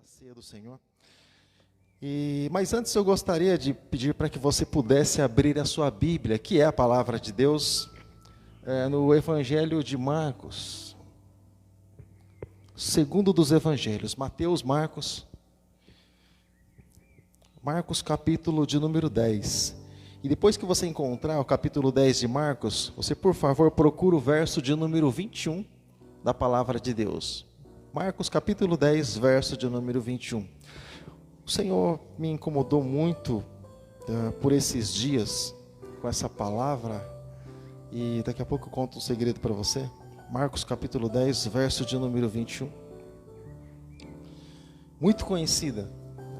da ceia do Senhor. Mas antes eu gostaria de pedir para que você pudesse abrir a sua Bíblia, que é a palavra de Deus, no Evangelho de Marcos, segundo dos Evangelhos, Mateus, Marcos capítulo de número 10. E depois que você encontrar o capítulo 10 de Marcos, você por favor procura o verso de número 21 da palavra de Deus. Marcos capítulo 10, verso de número 21. O Senhor me incomodou muito por esses dias com essa palavra, e daqui a pouco eu conto um segredo para você. Marcos capítulo 10, verso de número 21. Muito conhecida,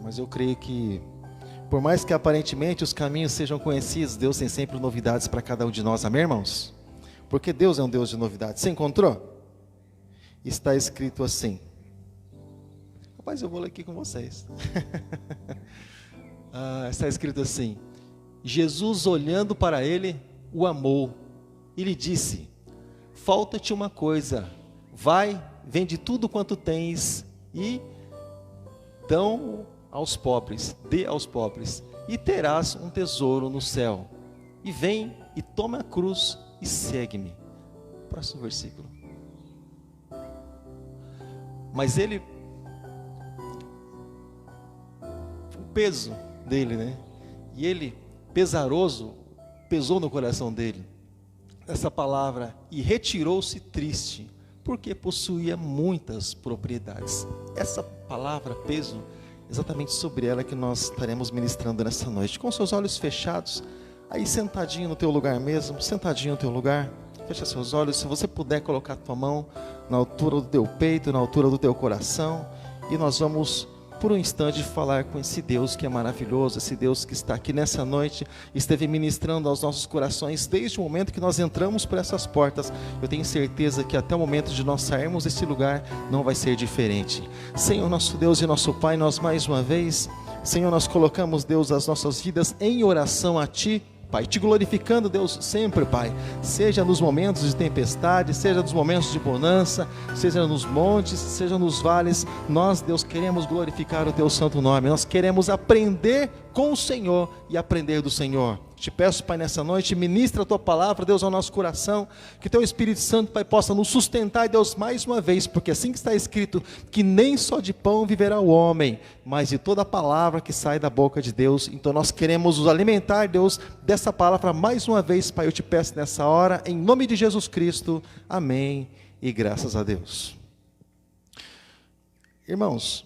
mas eu creio que, por mais que aparentemente os caminhos sejam conhecidos, Deus tem sempre novidades para cada um de nós, amém, irmãos? Porque Deus é um Deus de novidades. Você encontrou? Está escrito assim. Rapaz, eu vou ler aqui com vocês. Está escrito assim: Jesus, olhando para ele, o amou e lhe disse: falta-te uma coisa, vai, vende tudo quanto tens e dê aos pobres, e terás um tesouro no céu. E vem e toma a cruz e segue-me. Próximo versículo. Mas ele, o peso dele, né? E ele, pesaroso, pesou no coração dele essa palavra, e retirou-se triste, porque possuía muitas propriedades. Essa palavra, peso, exatamente sobre ela que nós estaremos ministrando nessa noite. Com seus olhos fechados, aí sentadinho no teu lugar mesmo, sentadinho no teu lugar. Fecha seus olhos, se você puder colocar a tua mão na altura do teu peito, na altura do teu coração, e nós vamos, por um instante, falar com esse Deus que é maravilhoso, esse Deus que está aqui nessa noite, esteve ministrando aos nossos corações desde o momento que nós entramos por essas portas. Eu tenho certeza que até o momento de nós sairmos desse lugar não vai ser diferente. Senhor, nosso Deus e nosso Pai, nós mais uma vez, Senhor, nós colocamos, Deus, as nossas vidas em oração a Ti, Pai, te glorificando, Deus, sempre, Pai, seja nos momentos de tempestade, seja nos momentos de bonança, seja nos montes, seja nos vales, nós, Deus, queremos glorificar o Teu santo nome, nós queremos aprender com o Senhor e aprender do Senhor. Te peço, Pai, nessa noite, ministra a Tua palavra, Deus, ao nosso coração, que Teu Espírito Santo, Pai, possa nos sustentar, Deus, mais uma vez, porque assim que está escrito, que nem só de pão viverá o homem, mas de toda a palavra que sai da boca de Deus. Então nós queremos nos alimentar, Deus, dessa palavra mais uma vez, Pai, eu te peço nessa hora, em nome de Jesus Cristo, amém, e graças a Deus. Irmãos,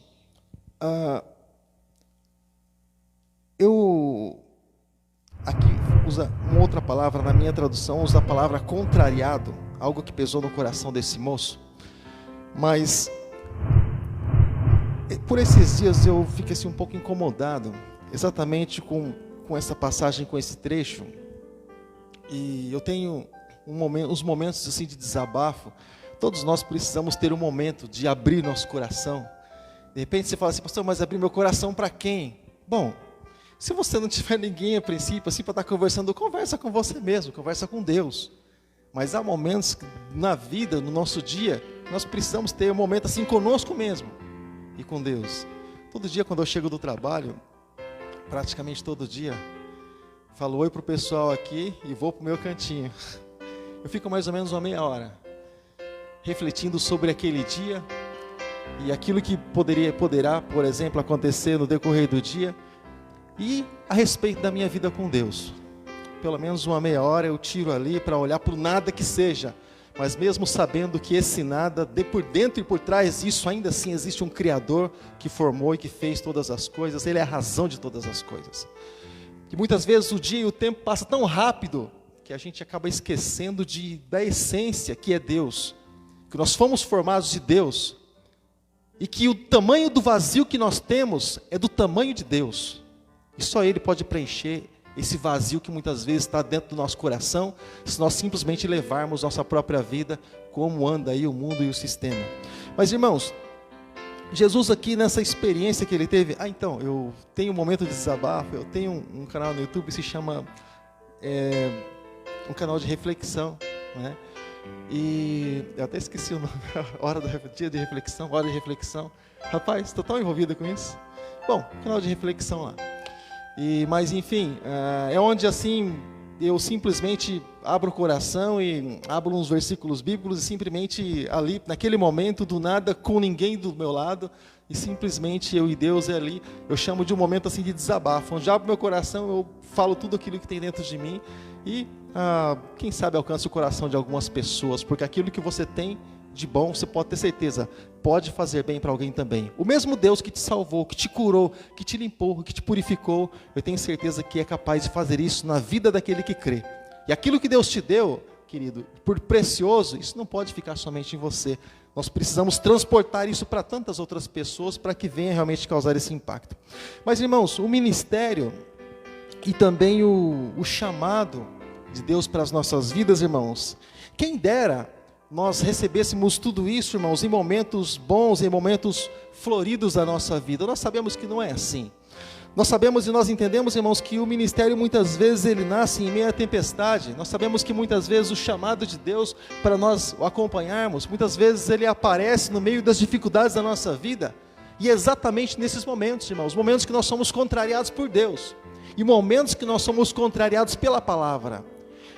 aqui usa uma outra palavra, na minha tradução usa a palavra contrariado, algo que pesou no coração desse moço. Mas por esses dias eu fiquei assim um pouco incomodado, exatamente com essa passagem, com esse trecho. E eu tenho uns momentos assim de desabafo. Todos nós precisamos ter um momento de abrir nosso coração. De repente você fala assim: pastor, mas abrir meu coração para quem? Bom, se você não tiver ninguém a princípio, assim, para estar conversando, conversa com você mesmo, conversa com Deus. Mas há momentos na vida, no nosso dia, nós precisamos ter um momento assim conosco mesmo e com Deus. Todo dia quando eu chego do trabalho, praticamente todo dia, falo oi para o pessoal aqui e vou para o meu cantinho. Eu fico mais ou menos uma meia hora, refletindo sobre aquele dia e aquilo que poderá, por exemplo, acontecer no decorrer do dia, e a respeito da minha vida com Deus. Pelo menos uma meia hora eu tiro ali para olhar para o nada que seja, mas mesmo sabendo que esse nada, por dentro e por trás disso, ainda assim existe um Criador que formou e que fez todas as coisas. Ele é a razão de todas as coisas. E muitas vezes o dia e o tempo passam tão rápido que a gente acaba esquecendo da essência que é Deus, que nós fomos formados de Deus, e que o tamanho do vazio que nós temos é do tamanho de Deus. E só Ele pode preencher esse vazio que muitas vezes está dentro do nosso coração, se nós simplesmente levarmos nossa própria vida, como anda aí o mundo e o sistema. Mas, irmãos, Jesus aqui nessa experiência que Ele teve, então, eu tenho um momento de desabafo, eu tenho um canal no YouTube que se chama um canal de reflexão, né? E eu até esqueci o nome, dia de reflexão, hora de reflexão. Rapaz, estou tão envolvido com isso. Bom, final de reflexão lá. Mas enfim, é onde assim eu simplesmente abro o coração e abro uns versículos bíblicos e simplesmente ali, naquele momento, do nada, com ninguém do meu lado, e simplesmente eu e Deus é ali, eu chamo de um momento assim de desabafo, onde abro meu coração, eu falo tudo aquilo que tem dentro de mim e quem sabe alcance o coração de algumas pessoas, porque aquilo que você tem de bom, você pode ter certeza, pode fazer bem para alguém também. O mesmo Deus que te salvou, que te curou, que te limpou, que te purificou, eu tenho certeza que é capaz de fazer isso na vida daquele que crê. E aquilo que Deus te deu, querido, por precioso, isso não pode ficar somente em você. Nós precisamos transportar isso para tantas outras pessoas, para que venha realmente causar esse impacto. Mas, irmãos, o ministério e também o chamado de Deus para as nossas vidas, irmãos, quem dera nós recebêssemos tudo isso, irmãos, em momentos bons, em momentos floridos da nossa vida. Nós sabemos que não é assim. Nós sabemos e nós entendemos, irmãos, que o ministério muitas vezes ele nasce em meio à tempestade. Nós sabemos que muitas vezes o chamado de Deus para nós o acompanharmos, muitas vezes ele aparece no meio das dificuldades da nossa vida. E é exatamente nesses momentos, irmãos, momentos que nós somos contrariados por Deus e momentos que nós somos contrariados pela palavra.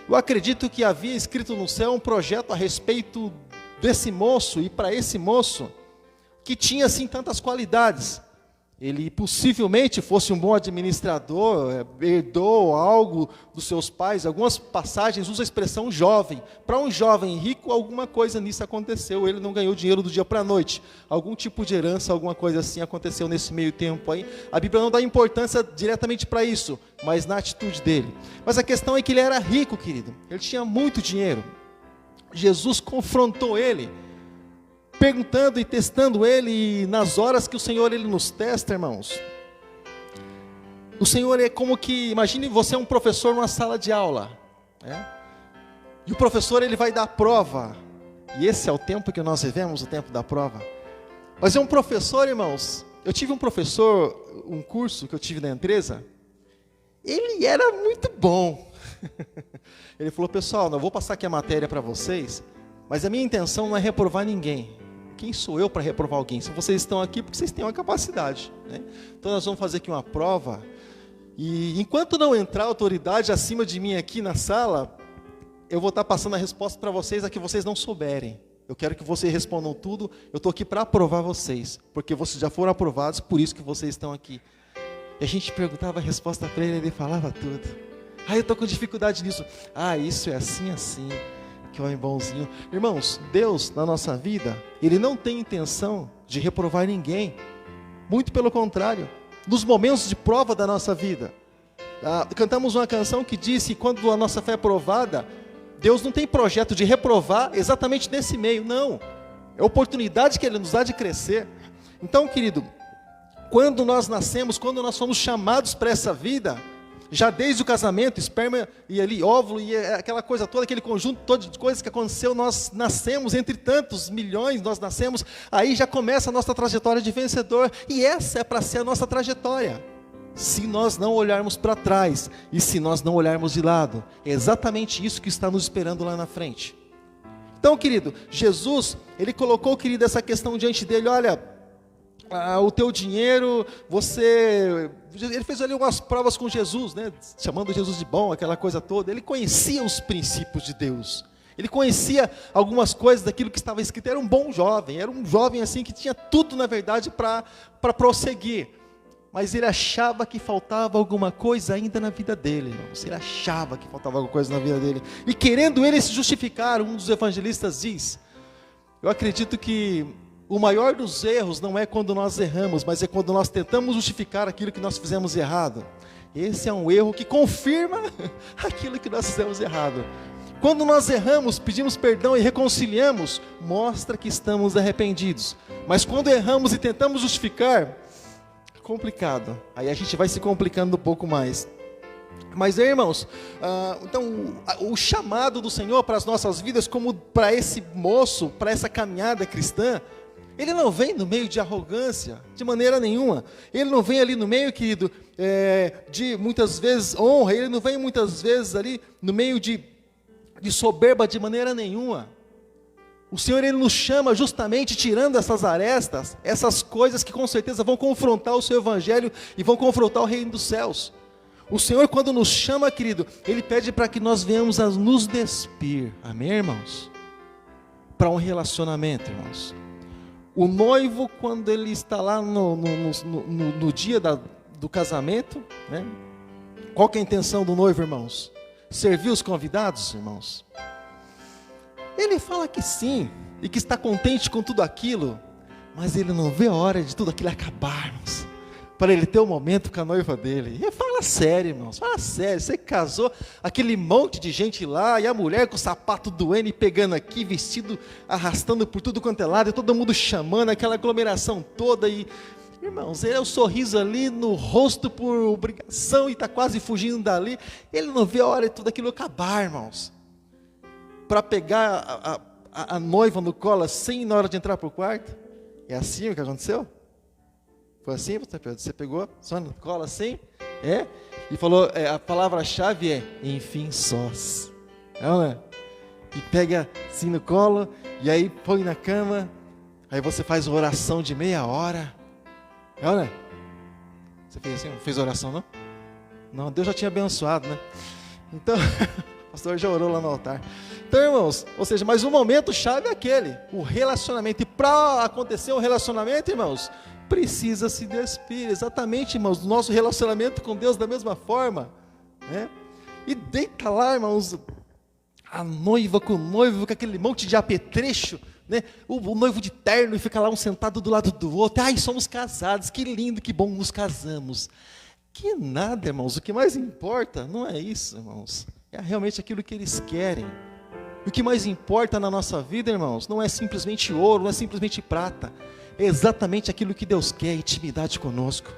Eu acredito que havia escrito no céu um projeto a respeito desse moço, e para esse moço, que tinha assim tantas qualidades. Ele possivelmente fosse um bom administrador, herdou algo dos seus pais. Algumas passagens usam a expressão jovem. Para um jovem rico, alguma coisa nisso aconteceu. Ele não ganhou dinheiro do dia para a noite. Algum tipo de herança, alguma coisa assim aconteceu nesse meio tempo aí. A Bíblia não dá importância diretamente para isso, mas na atitude dele. Mas a questão é que ele era rico, querido. Ele tinha muito dinheiro. Jesus confrontou ele, perguntando e testando ele, e nas horas que o Senhor ele nos testa, irmãos, o Senhor é como que, imagine você é um professor numa sala de aula, né? E o professor ele vai dar prova, e esse é o tempo que nós vivemos, o tempo da prova. Mas é um professor, irmãos, eu tive um professor, um curso que eu tive na empresa, ele era muito bom. Ele falou: pessoal, eu vou passar aqui a matéria para vocês, mas a minha intenção não é reprovar ninguém. Quem sou eu para reprovar alguém? Se vocês estão aqui, porque vocês têm uma capacidade, né? Então nós vamos fazer aqui uma prova, e enquanto não entrar autoridade acima de mim aqui na sala, eu vou estar passando a resposta para vocês, a que vocês não souberem. Eu quero que vocês respondam tudo, eu estou aqui para aprovar vocês, porque vocês já foram aprovados, por isso que vocês estão aqui. E a gente perguntava a resposta para ele, ele falava tudo. Eu estou com dificuldade nisso. Isso é assim, assim. Que homem bonzinho. Irmãos, Deus na nossa vida, Ele não tem intenção de reprovar ninguém. Muito pelo contrário. Nos momentos de prova da nossa vida, cantamos uma canção que diz que quando a nossa fé é provada, Deus não tem projeto de reprovar exatamente nesse meio, não. É a oportunidade que Ele nos dá de crescer. Então, querido, quando nós nascemos, quando nós somos chamados para essa vida, já desde o casamento, esperma e ali óvulo e aquela coisa toda, aquele conjunto todo de coisas que aconteceu, nós nascemos entre tantos milhões, nós nascemos, aí já começa a nossa trajetória de vencedor, e essa é para ser a nossa trajetória, se nós não olharmos para trás, e se nós não olharmos de lado, é exatamente isso que está nos esperando lá na frente. Então, querido, Jesus, Ele colocou, querido, essa questão diante dele: olha, o teu dinheiro, ele fez ali umas provas com Jesus, né? Chamando Jesus de bom, aquela coisa toda. Ele conhecia os princípios de Deus, ele conhecia algumas coisas daquilo que estava escrito. Era um bom jovem, era um jovem assim que tinha tudo na verdade para prosseguir, mas ele achava que faltava alguma coisa ainda na vida dele, irmãos. Ele achava que faltava alguma coisa na vida dele, e querendo ele se justificar, um dos evangelistas diz: eu acredito que o maior dos erros não é quando nós erramos, mas é quando nós tentamos justificar aquilo que nós fizemos errado. Esse é um erro que confirma aquilo que nós fizemos errado. Quando nós erramos, pedimos perdão e reconciliamos, mostra que estamos arrependidos. Mas quando erramos e tentamos justificar, é complicado. Aí a gente vai se complicando um pouco mais. Mas, irmãos, então o chamado do Senhor para as nossas vidas, como para esse moço, para essa caminhada cristã, ele não vem no meio de arrogância, de maneira nenhuma. Ele não vem ali no meio, querido, de muitas vezes honra. Ele não vem muitas vezes ali no meio de soberba, de maneira nenhuma. O Senhor, Ele nos chama justamente tirando essas arestas, essas coisas que com certeza vão confrontar o seu Evangelho e vão confrontar o reino dos céus. O Senhor, quando nos chama, querido, Ele pede para que nós venhamos a nos despir, amém, irmãos? Para um relacionamento, irmãos. O noivo, quando ele está lá no dia do casamento, né? Qual que é a intenção do noivo, irmãos? Servir os convidados, irmãos? Ele fala que sim, e que está contente com tudo aquilo, mas ele não vê a hora de tudo aquilo acabar, irmãos, para ele ter um momento com a noiva dele. E fala sério, irmãos, fala sério. Você casou, aquele monte de gente lá, e a mulher com o sapato doendo e pegando aqui, vestido, arrastando por tudo quanto é lado, e todo mundo chamando, aquela aglomeração toda, e irmãos, é o sorriso ali no rosto por obrigação, e está quase fugindo dali. Ele não vê a hora de tudo aquilo acabar, irmãos, para pegar a noiva no colo assim, na hora de entrar para o quarto. É assim o que aconteceu? Foi assim, Pedro? Você pegou só no colo assim? E falou, a palavra-chave é, enfim, sós. Não é? E pega assim no colo, e aí põe na cama, aí você faz uma oração de meia hora. Não é? Você fez assim? Não fez oração, não? Não, Deus já tinha abençoado, né? Então, o pastor já orou lá no altar. Então, irmãos, ou seja, mas o momento chave é aquele, o relacionamento. E para acontecer um relacionamento, irmãos, precisa se despir, exatamente, irmãos, do nosso relacionamento com Deus da mesma forma, né? E deita lá, irmãos, a noiva com o noivo, com aquele monte de apetrecho, né? O noivo de terno, e fica lá um sentado do lado do outro. Ai, somos casados, que lindo, que bom, nos casamos. Que nada, irmãos, o que mais importa não é isso, irmãos, é realmente aquilo que eles querem. O que mais importa na nossa vida, irmãos, não é simplesmente ouro, não é simplesmente prata, é exatamente aquilo que Deus quer, intimidade conosco.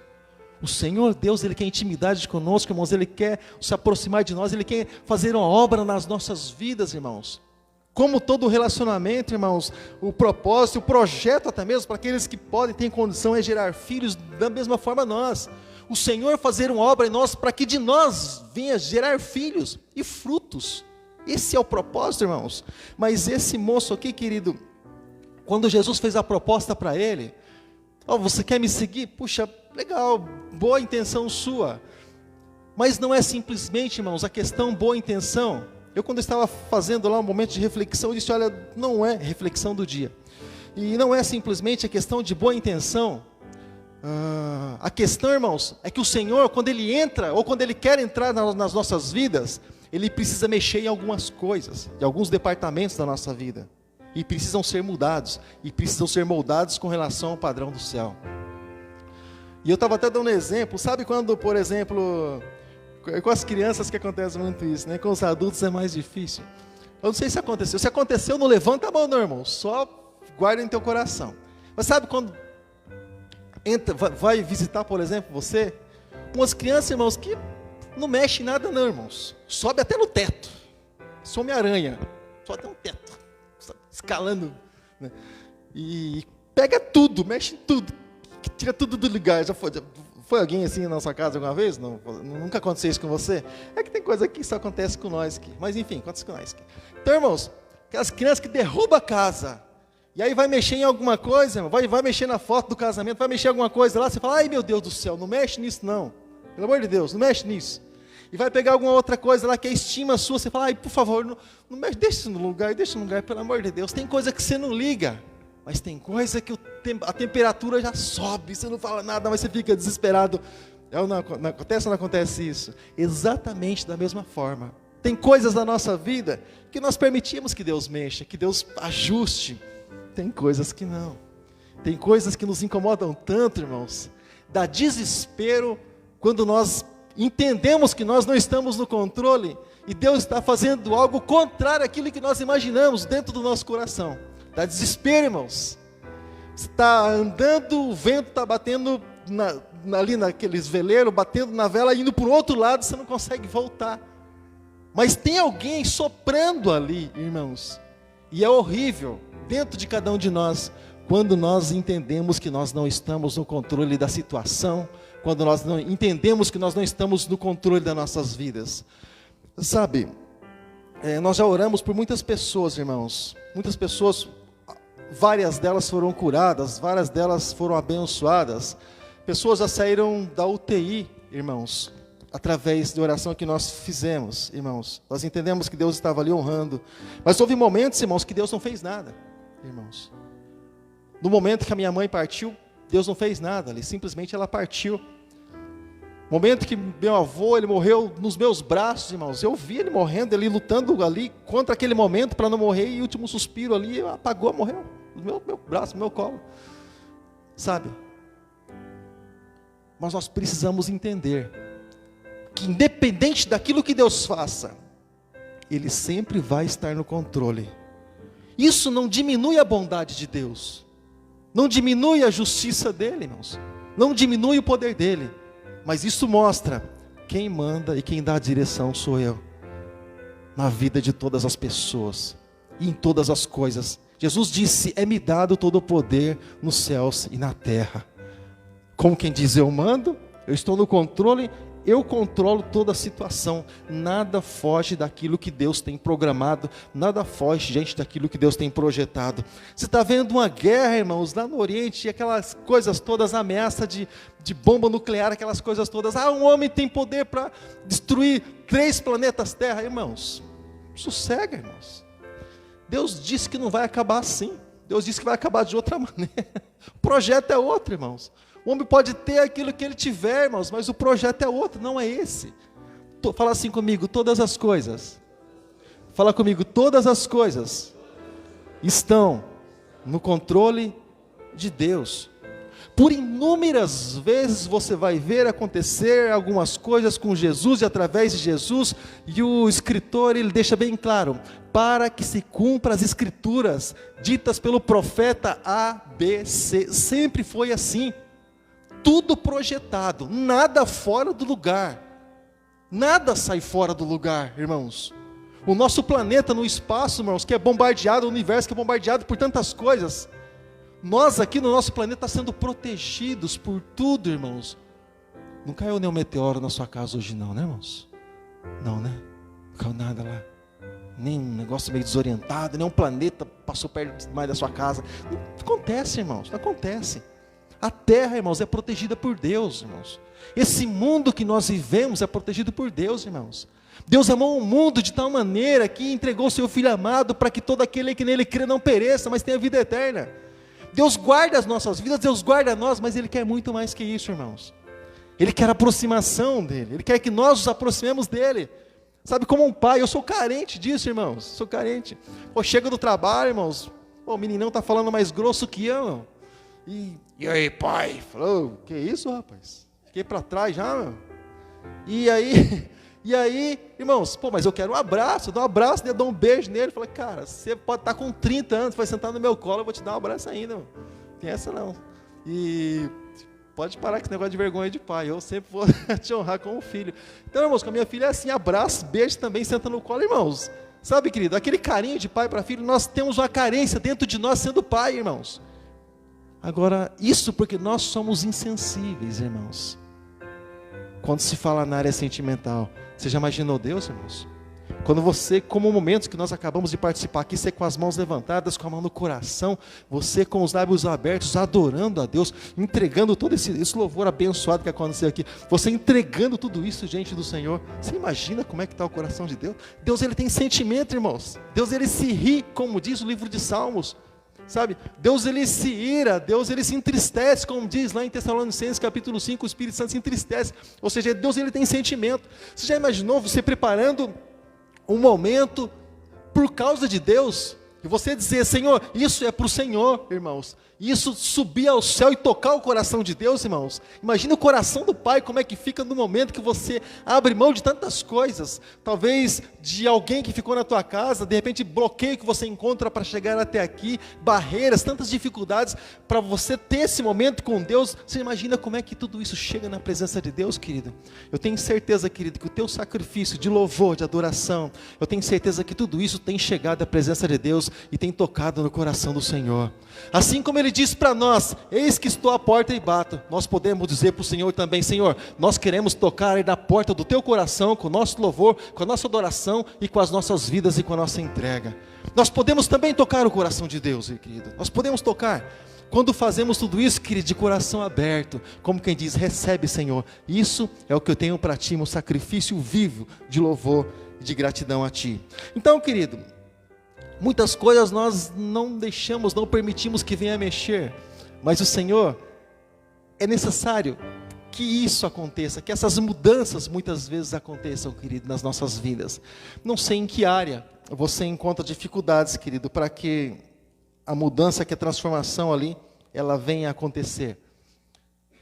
O Senhor Deus, Ele quer intimidade conosco, irmãos, Ele quer se aproximar de nós, Ele quer fazer uma obra nas nossas vidas, irmãos. Como todo relacionamento, irmãos, o propósito, o projeto até mesmo, para aqueles que podem, têm condição, é gerar filhos, da mesma forma nós. O Senhor fazer uma obra em nós, para que de nós venha gerar filhos e frutos. Esse é o propósito, irmãos. Mas esse moço aqui, querido, quando Jesus fez a proposta para ele, você quer me seguir? Puxa, legal, boa intenção sua. Mas não é simplesmente, irmãos, a questão boa intenção. Eu, quando estava fazendo lá um momento de reflexão, eu disse, olha, não é reflexão do dia. E não é simplesmente a questão de boa intenção. A questão, irmãos, é que o Senhor, quando Ele entra, ou quando Ele quer entrar nas nossas vidas, Ele precisa mexer em algumas coisas, em alguns departamentos da nossa vida. E precisam ser mudados, e precisam ser moldados com relação ao padrão do céu. E eu estava até dando um exemplo, sabe quando, por exemplo, com as crianças que acontece muito isso, né? Com os adultos é mais difícil. Eu não sei se aconteceu. Se aconteceu, não levanta a mão não, irmão. Só guarda em teu coração. Mas sabe quando vai visitar, por exemplo, você, umas crianças, irmãos, que não mexe em nada não, irmãos. Sobe até no teto. Some aranha. Sobe até no teto. Escalando. Né? E pega tudo, mexe em tudo. Tira tudo do lugar. Já foi alguém assim na sua casa alguma vez? Não, nunca aconteceu isso com você? É que tem coisa que só acontece com nós aqui. Mas enfim, acontece com nós aqui. Então, irmãos, aquelas crianças que derrubam a casa. E aí vai mexer em alguma coisa, irmão, vai mexer na foto do casamento, vai mexer em alguma coisa lá, você fala, ai meu Deus do céu, não mexe nisso não. Pelo amor de Deus, não mexe nisso. E vai pegar alguma outra coisa lá que é estima sua, você fala, ai por favor, não mexe, deixa isso no lugar, pelo amor de Deus. Tem coisa que você não liga, mas tem coisa que a temperatura já sobe, você não fala nada, mas você fica desesperado. Acontece ou não acontece isso? Exatamente da mesma forma. Tem coisas na nossa vida que nós permitimos que Deus mexa, que Deus ajuste. Tem coisas que não. Tem coisas que nos incomodam tanto, irmãos. Dá desespero quando nós entendemos que nós não estamos no controle e Deus está fazendo algo contrário àquilo que nós imaginamos dentro do nosso coração. Dá desespero, irmãos. Você está andando, o vento está batendo ali naqueles veleiros, batendo na vela, indo para o outro lado, você não consegue voltar. Mas tem alguém soprando ali, irmãos. E é horrível dentro de cada um de nós, quando nós entendemos que nós não estamos no controle da situação, quando nós não entendemos que nós não estamos no controle das nossas vidas. Sabe, nós já oramos por muitas pessoas, irmãos, muitas pessoas várias delas foram curadas, várias delas foram abençoadas. Pessoas já saíram da UTI, irmãos, através da oração que nós fizemos, irmãos. Nós entendemos que Deus estava ali honrando. Mas houve momentos, irmãos, que Deus não fez nada, irmãos. No momento que a minha mãe partiu, Deus não fez nada ali, simplesmente ela partiu. Momento que meu avô, ele morreu nos meus braços, irmãos. Eu vi ele morrendo, ele lutando ali contra aquele momento para não morrer. E o último suspiro ali, apagou, morreu. No meu braço, no meu colo. Sabe? Mas nós precisamos entender que independente daquilo que Deus faça, Ele sempre vai estar no controle. Isso não diminui a bondade de Deus. Não diminui a justiça dEle, irmãos. Não diminui o poder dEle. Mas isso mostra, quem manda e quem dá a direção sou eu, na vida de todas as pessoas, e em todas as coisas. Jesus disse, é-me dado todo o poder nos céus e na terra. Como quem diz, eu mando, eu estou no controle, eu controlo toda a situação. Nada foge daquilo que Deus tem programado, nada foge, gente, daquilo que Deus tem projetado. Você está vendo uma guerra, irmãos, lá no Oriente, e aquelas coisas todas, ameaça de bomba nuclear, aquelas coisas todas. Um homem tem poder para destruir 3 planetas Terra, irmãos. Sossega, irmãos. Deus disse que não vai acabar assim. Deus disse que vai acabar de outra maneira. O projeto é outro, irmãos. O homem pode ter aquilo que ele tiver, irmãos, mas o projeto é outro, não é esse. Fala assim comigo, todas as coisas. Fala comigo, todas as coisas estão no controle de Deus. Por inúmeras vezes você vai ver acontecer algumas coisas com Jesus e através de Jesus, e o escritor ele deixa bem claro, para que se cumpra as escrituras ditas pelo profeta A, B, C. Sempre foi assim. Tudo projetado, nada fora do lugar, nada sai fora do lugar, irmãos. O nosso planeta no espaço, irmãos, que é bombardeado, o universo que é bombardeado por tantas coisas, nós aqui no nosso planeta estamos sendo protegidos por tudo, irmãos. Não caiu nenhum meteoro na sua casa hoje não, né, irmãos? Não, né? Não caiu nada lá, nem um negócio meio desorientado, nem um planeta passou perto demais da sua casa. Não acontece, irmãos, não acontece. A terra, irmãos, é protegida por Deus, irmãos. Esse mundo que nós vivemos é protegido por Deus, irmãos. Deus amou o mundo de tal maneira que entregou o seu Filho amado para que todo aquele que nele crê não pereça, mas tenha vida eterna. Deus guarda as nossas vidas, Deus guarda nós, mas Ele quer muito mais que isso, irmãos. Ele quer a aproximação dEle, Ele quer que nós nos aproximemos dEle. Sabe, como um pai, eu sou carente disso, irmãos, sou carente. Chego do trabalho, irmãos, o meninão está falando mais grosso que eu, irmão. E aí, pai? Falou, que isso, rapaz? Fiquei para trás já, meu. E aí, irmãos, mas eu quero um abraço, eu dou um abraço, eu dou um beijo nele. Falei, cara, você pode estar com 30 anos, vai sentar no meu colo, eu vou te dar um abraço ainda, meu. Tem essa não. E pode parar com esse negócio de vergonha de pai, eu sempre vou te honrar como filho. Então, irmãos, com a minha filha é assim, abraço, beijo também, senta no colo, irmãos. Sabe, querido, aquele carinho de pai para filho, nós temos uma carência dentro de nós sendo pai, irmãos. Agora, isso porque nós somos insensíveis, irmãos. Quando se fala na área sentimental, você já imaginou Deus, irmãos? Quando você, como momentos que nós acabamos de participar aqui, você com as mãos levantadas, com a mão no coração, você com os lábios abertos, adorando a Deus, entregando todo esse louvor abençoado que aconteceu aqui, você entregando tudo isso diante do Senhor, você imagina como é que está o coração de Deus? Deus, Ele tem sentimento, irmãos. Deus, Ele se ri, como diz o livro de Salmos. Sabe, Deus ele se ira, Deus ele se entristece, como diz lá em Tessalonicenses capítulo 5, o Espírito Santo se entristece, ou seja, Deus ele tem sentimento. Você já imaginou você preparando um momento por causa de Deus, e você dizer, Senhor, isso é para o Senhor, irmãos, isso subir ao céu e tocar o coração de Deus, irmãos? Imagina o coração do Pai, como é que fica no momento que você abre mão de tantas coisas, talvez de alguém que ficou na tua casa, de repente bloqueio que você encontra para chegar até aqui, barreiras, tantas dificuldades, para você ter esse momento com Deus. Você imagina como é que tudo isso chega na presença de Deus, querido? Eu tenho certeza, querido, que o teu sacrifício de louvor, de adoração, eu tenho certeza que tudo isso tem chegado à presença de Deus, Deus e tem tocado no coração do Senhor. Assim como Ele disse para nós: eis que estou à porta e bato. Nós podemos dizer para o Senhor também: Senhor, nós queremos tocar aí na porta do Teu coração, com o nosso louvor, com a nossa adoração e com as nossas vidas e com a nossa entrega. Nós podemos também tocar o coração de Deus, querido. Nós podemos tocar. Quando fazemos tudo isso, querido, de coração aberto, como quem diz: recebe, Senhor, isso é o que eu tenho para Ti, um sacrifício vivo de louvor e de gratidão a Ti. Então, querido, muitas coisas nós não deixamos, não permitimos que venha mexer, mas o Senhor, é necessário que isso aconteça, que essas mudanças muitas vezes aconteçam, querido, nas nossas vidas. Não sei em que área você encontra dificuldades, querido, para que a mudança, que a transformação ali, ela venha a acontecer.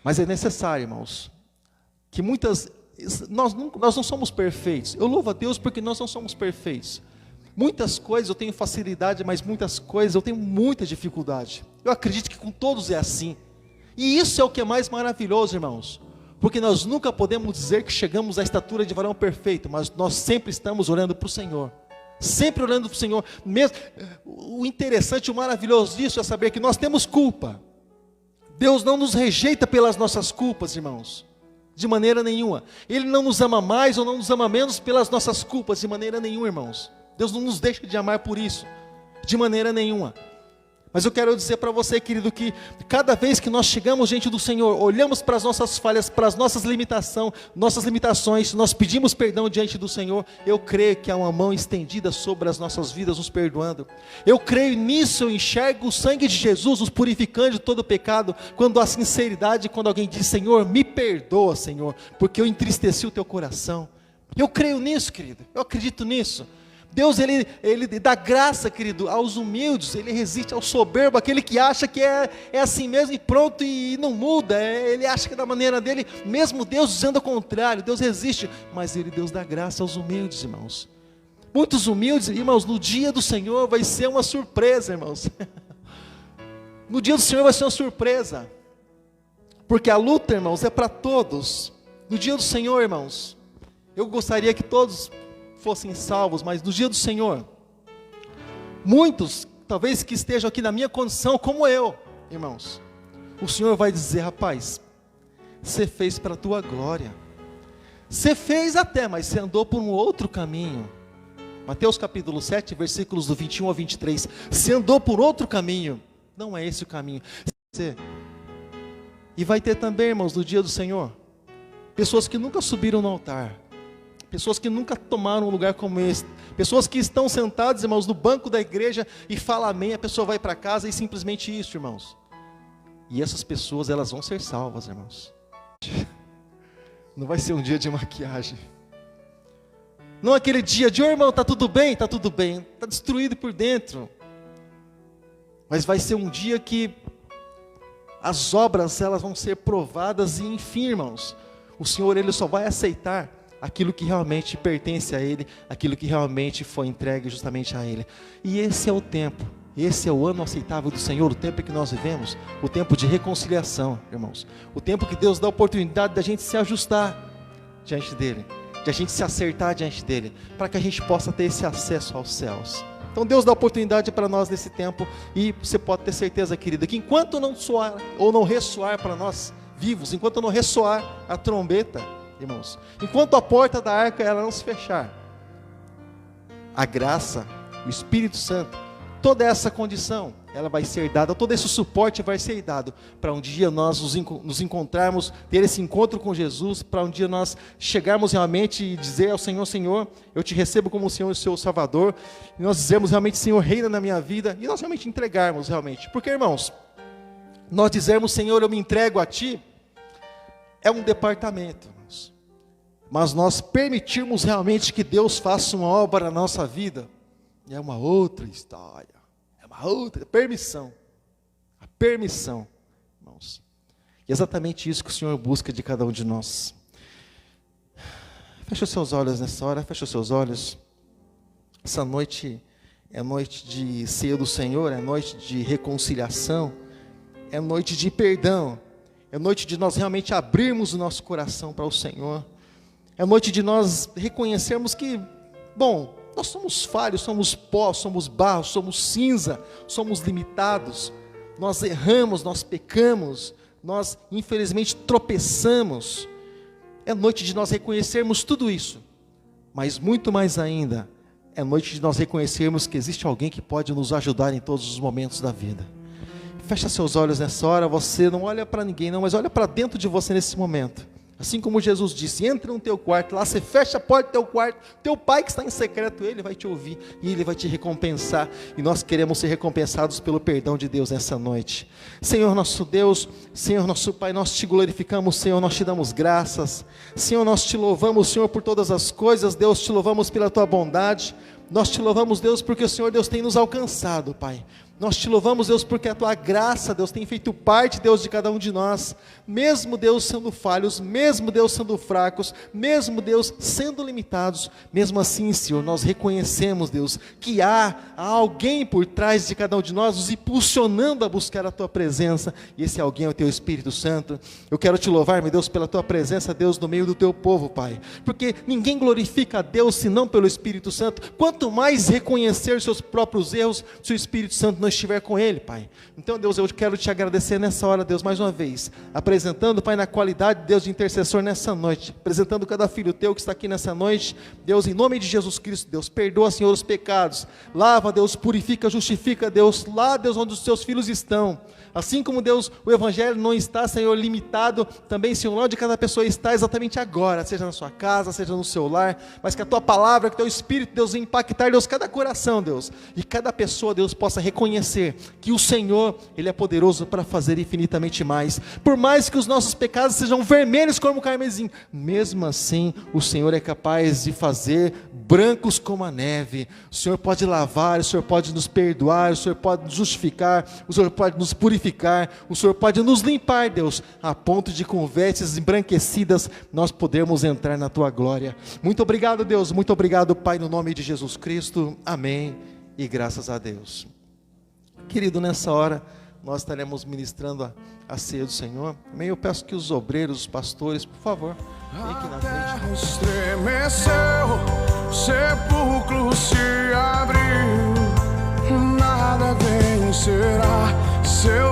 Mas é necessário, irmãos, que nós não somos perfeitos. Eu louvo a Deus porque nós não somos perfeitos. Muitas coisas eu tenho facilidade, mas muitas coisas eu tenho muita dificuldade. Eu acredito que com todos é assim. E isso é o que é mais maravilhoso, irmãos. Porque nós nunca podemos dizer que chegamos à estatura de varão perfeito, mas nós sempre estamos olhando para o Senhor. Sempre olhando para o Senhor. Mesmo, o interessante, o maravilhoso disso é saber que nós temos culpa. Deus não nos rejeita pelas nossas culpas, irmãos. De maneira nenhuma. Ele não nos ama mais ou não nos ama menos pelas nossas culpas. De maneira nenhuma, irmãos. Deus não nos deixa de amar por isso. De maneira nenhuma. Mas eu quero dizer para você, querido, que cada vez que nós chegamos diante do Senhor, olhamos para as nossas falhas, para as nossas limitações, nós pedimos perdão diante do Senhor, eu creio que há uma mão estendida sobre as nossas vidas, nos perdoando. Eu creio nisso, eu enxergo o sangue de Jesus nos purificando de todo pecado, quando há sinceridade, quando alguém diz: Senhor, me perdoa, Senhor, porque eu entristeci o teu coração. Eu creio nisso, querido, eu acredito nisso. Deus, ele dá graça, querido, aos humildes. Ele resiste ao soberbo, aquele que acha que é assim mesmo e pronto, e não muda, ele acha que é da maneira dele, mesmo Deus dizendo o contrário. Deus resiste, mas Deus dá graça aos humildes, irmãos. Muitos humildes, irmãos, no dia do Senhor vai ser uma surpresa, irmãos. No dia do Senhor vai ser uma surpresa, porque a luta, irmãos, é para todos. No dia do Senhor, irmãos, eu gostaria que todos fossem salvos, mas no dia do Senhor, muitos, talvez que estejam aqui na minha condição, como eu, irmãos, o Senhor vai dizer: rapaz, você fez para a tua glória, você fez até, mas você andou por um outro caminho. Mateus capítulo 7, versículos do 21 ao 23, você andou por outro caminho, não é esse o caminho. E vai ter também, irmãos, no dia do Senhor, pessoas que nunca subiram no altar, pessoas que nunca tomaram um lugar como esse, pessoas que estão sentadas, irmãos, no banco da igreja e falam amém, a pessoa vai para casa e simplesmente isso, irmãos. E essas pessoas, elas vão ser salvas, irmãos. Não vai ser um dia de maquiagem. Não aquele dia de: irmão, está tudo bem? Está tudo bem. Está destruído por dentro. Mas vai ser um dia que as obras, elas vão ser provadas e enfim, irmãos, o Senhor, Ele só vai aceitar aquilo que realmente pertence a Ele, aquilo que realmente foi entregue justamente a Ele. E esse é o tempo, esse é o ano aceitável do Senhor, o tempo que nós vivemos, o tempo de reconciliação, irmãos, o tempo que Deus dá a oportunidade da gente se ajustar diante dEle, de a gente se acertar diante dEle, para que a gente possa ter esse acesso aos céus. Então Deus dá oportunidade para nós nesse tempo, e você pode ter certeza, querida, que enquanto não soar, ou não ressoar para nós vivos, enquanto não ressoar a trombeta, irmãos, enquanto a porta da arca ela não se fechar, a graça, o Espírito Santo, toda essa condição, ela vai ser dada, todo esse suporte vai ser dado, para um dia nós nos encontrarmos, ter esse encontro com Jesus, para um dia nós chegarmos realmente e dizer ao Senhor: Senhor, eu te recebo como o Senhor e o seu Salvador, e nós dizemos realmente: Senhor, reina na minha vida, e nós realmente entregarmos realmente, porque, irmãos, nós dizermos: Senhor, eu me entrego a Ti, é um departamento, mas nós permitirmos realmente que Deus faça uma obra na nossa vida, é uma outra história, é uma outra permissão, a permissão, irmãos, e é exatamente isso que o Senhor busca de cada um de nós. Feche os seus olhos nessa hora, feche os seus olhos. Essa noite é noite de ceia do Senhor, é noite de reconciliação, é noite de perdão, é noite de nós realmente abrirmos o nosso coração para o Senhor. É noite de nós reconhecermos que, bom, Nós somos falhos, somos pó, somos barro, somos cinza, somos limitados. Nós erramos, nós pecamos, nós infelizmente tropeçamos. É noite de nós reconhecermos tudo isso, mas muito mais ainda, é noite de nós reconhecermos que existe alguém que pode nos ajudar em todos os momentos da vida. Fecha seus olhos nessa hora, você não olha para ninguém não, mas olha para dentro de você nesse momento. Assim como Jesus disse, entra no teu quarto, lá você fecha a porta do teu quarto, teu pai que está em secreto, ele vai te ouvir e ele vai te recompensar, e nós queremos ser recompensados pelo perdão de Deus nessa noite. Senhor nosso Deus, Senhor nosso Pai, nós te glorificamos, Senhor, nós te damos graças, Senhor, nós te louvamos, Senhor, por todas as coisas, Deus, te louvamos pela tua bondade, nós te louvamos, Deus, porque o Senhor, Deus, tem nos alcançado, Pai. Nós te louvamos, Deus, porque a tua graça, Deus, tem feito parte, Deus, de cada um de nós, mesmo, Deus, sendo falhos, mesmo, Deus, sendo fracos, mesmo, Deus, sendo limitados, mesmo assim, Senhor, nós reconhecemos, Deus, que há alguém por trás de cada um de nós, nos impulsionando a buscar a tua presença, e esse alguém é o teu Espírito Santo. Eu quero te louvar, meu Deus, pela tua presença, Deus, no meio do teu povo, Pai, porque ninguém glorifica a Deus, senão pelo Espírito Santo. Quanto mais reconhecer seus próprios erros, se o Espírito Santo não estiver com ele, Pai. Então, Deus, eu quero te agradecer nessa hora, Deus, mais uma vez, apresentando, Pai, na qualidade, Deus, de intercessor nessa noite, apresentando cada filho teu que está aqui nessa noite, Deus, em nome de Jesus Cristo, Deus, perdoa, Senhor, os pecados, lava, Deus, purifica, justifica, Deus, lá, Deus, onde os teus filhos estão, assim como, Deus, o Evangelho não está, Senhor, limitado, também, Senhor, onde cada pessoa está exatamente agora, seja na sua casa, seja no seu lar, mas que a tua palavra, que o teu Espírito, Deus, impactar, Deus, cada coração, Deus, e cada pessoa, Deus, possa reconhecer que o Senhor, Ele é poderoso para fazer infinitamente mais, por mais que os nossos pecados sejam vermelhos como o carmesim, mesmo assim, o Senhor é capaz de fazer brancos como a neve. O Senhor pode lavar, o Senhor pode nos perdoar, o Senhor pode nos justificar, o Senhor pode nos purificar, o Senhor pode nos limpar, Deus, a ponto de com vestes embranquecidas, nós podermos entrar na Tua glória. Muito obrigado, Deus, muito obrigado, Pai, no nome de Jesus Cristo, amém, e graças a Deus. Querido, nessa hora, nós estaremos ministrando a ceia do Senhor. Amém? Eu peço que os obreiros, os pastores, por favor, venham aqui na frente. A terra estremeceu, o sepulcro se abriu, nada vencerá, seu